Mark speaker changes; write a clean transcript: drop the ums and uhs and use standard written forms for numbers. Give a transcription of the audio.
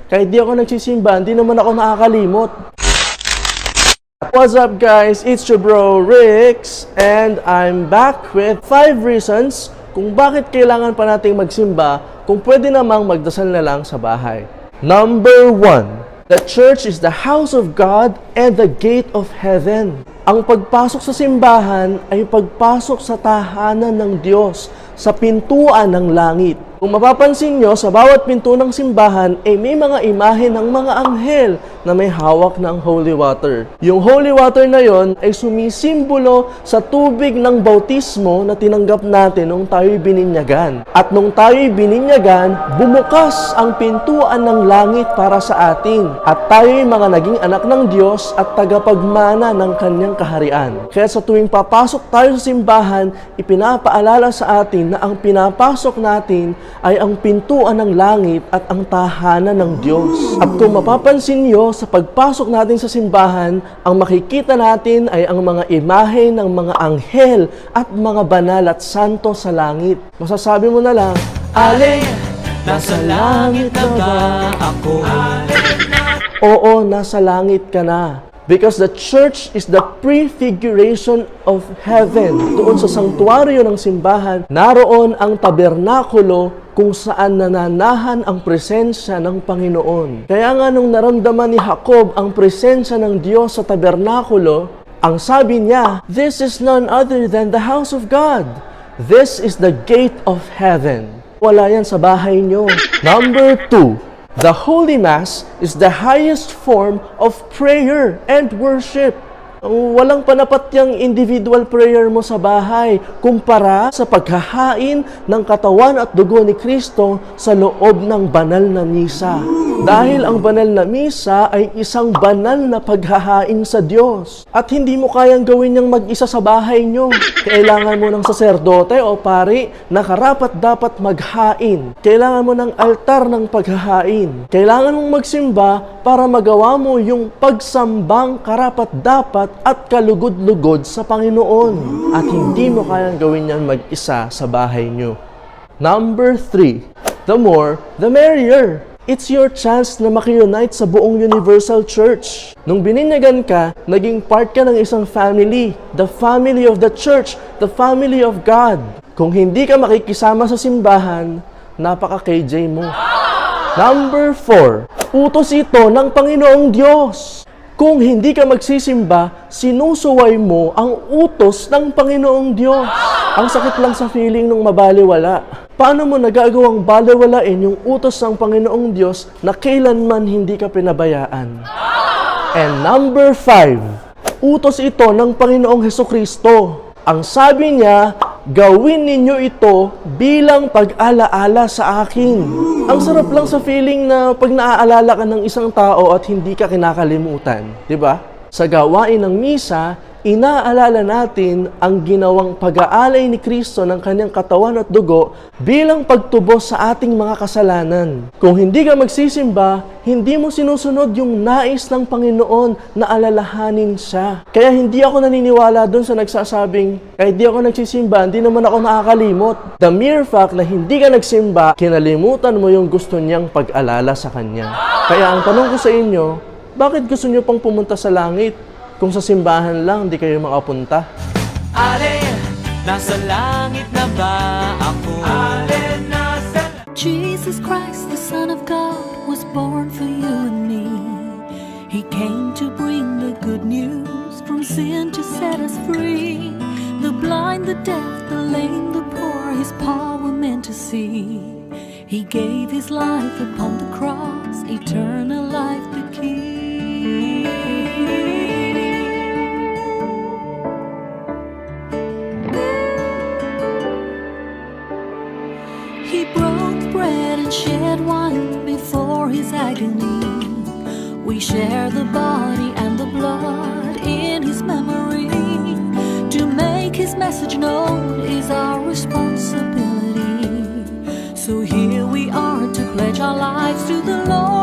Speaker 1: Kahit di ako nagsisimba, hindi naman ako nakakalimot. What's up guys? It's your bro Rix and I'm back with 5 reasons kung bakit kailangan pa nating magsimba kung pwede namang magdasal na lang sa bahay. Number 1. The church is the house of God and the gate of heaven. Ang pagpasok sa simbahan ay pagpasok sa tahanan ng Diyos, sa pintuan ng langit. Kung mapapansin nyo, sa bawat pinto ng simbahan ay may mga imahe ng mga anghel na may hawak ng holy water. Yung holy water na yon ay sumisimbolo sa tubig ng bautismo na tinanggap natin nung tayo'y bininyagan. At nung tayo'y bininyagan, bumukas ang pintuan ng langit para sa atin. At tayo'y mga naging anak ng Diyos at tagapagmana ng kanyang kaharian. Kaya sa tuwing papasok tayo sa simbahan, ipinapaalala sa atin na ang pinapasok natin ay ang pintuan ng langit at ang tahanan ng Diyos. At kung mapapansin nyo, sa pagpasok natin sa simbahan, ang makikita natin ay ang mga imahe ng mga anghel at mga banal at santo sa langit. Masasabi mo na lang, Alin, nasa langit na ba ako? Oo, nasa langit ka na. Because the church is the prefiguration of heaven. Doon sa sanktuaryo ng simbahan, naroon ang tabernakulo kung saan nananahan ang presensya ng Panginoon. Kaya nga nung naramdaman ni Jacob ang presensya ng Diyos sa tabernakulo, ang sabi niya, "This is none other than the house of God. This is the gate of heaven." Wala yan sa bahay nyo. Number 2. The Holy Mass is the highest form of prayer and worship. Walang panapat yung individual prayer mo sa bahay kumpara sa paghahain ng katawan at dugo ni Kristo sa loob ng banal na misa. Dahil ang banal na misa ay isang banal na paghahain sa Diyos. At hindi mo kayang gawin niyang mag-isa sa bahay nyo. Kailangan mo ng saserdote o pari na karapat dapat maghain. Kailangan mo ng altar ng paghahain. Kailangan mong magsimba para magawa mo yung pagsambang karapat dapat at kalugod-lugod sa Panginoon. At hindi mo kayang gawin yan mag-isa sa bahay nyo. Number 3. The more, the merrier. It's your chance na maki-unite sa buong Universal Church. Nung bininyagan ka, naging part ka ng isang family. The family of the church. The family of God. Kung hindi ka makikisama sa simbahan, napaka-KJ mo. Number 4. Utos ito ng Panginoong Diyos. Kung hindi ka magsisimba, sinusuway mo ang utos ng Panginoong Diyos. Ang sakit lang sa feeling nung mabaliwala. Paano mo nagagawang baliwalain yung utos ng Panginoong Diyos na kailanman hindi ka pinabayaan? And number 5, utos ito ng Panginoong Hesukristo. Ang sabi niya, gawin ninyo ito bilang pag-alaala sa akin. Ang sarap lang sa feeling na pag naaalala ka ng isang tao at hindi ka kinakalimutan. Diba? Sa gawain ng misa, inaalala natin ang ginawang pag-aalay ni Kristo ng kanyang katawan at dugo bilang pagtubos sa ating mga kasalanan. Kung hindi ka magsisimba, hindi mo sinusunod yung nais ng Panginoon na alalahanin siya. Kaya hindi ako naniniwala dun sa nagsasabing, kahit di ako nagsisimba, hindi naman ako nakakalimot. The mere fact na hindi ka nagsimba, kinalimutan mo yung gusto niyang pag-alala sa kanya. Kaya ang tanong ko sa inyo, bakit gusto niyo pang pumunta sa langit? Kung sa simbahan lang, di kayo makapunta.
Speaker 2: Alin, nasa langit na ba ako? Alin, nasa...
Speaker 3: Jesus Christ, the Son of God, was born for you and me. He came to bring the good news from sin to set us free. The blind, the deaf, the lame, the poor, His power meant to see. He gave His life upon the cross, eternal life the key. He broke bread and shed wine before His agony. We share the body and the blood in His memory. To make His message known is our responsibility. So here we are to pledge our lives to the Lord.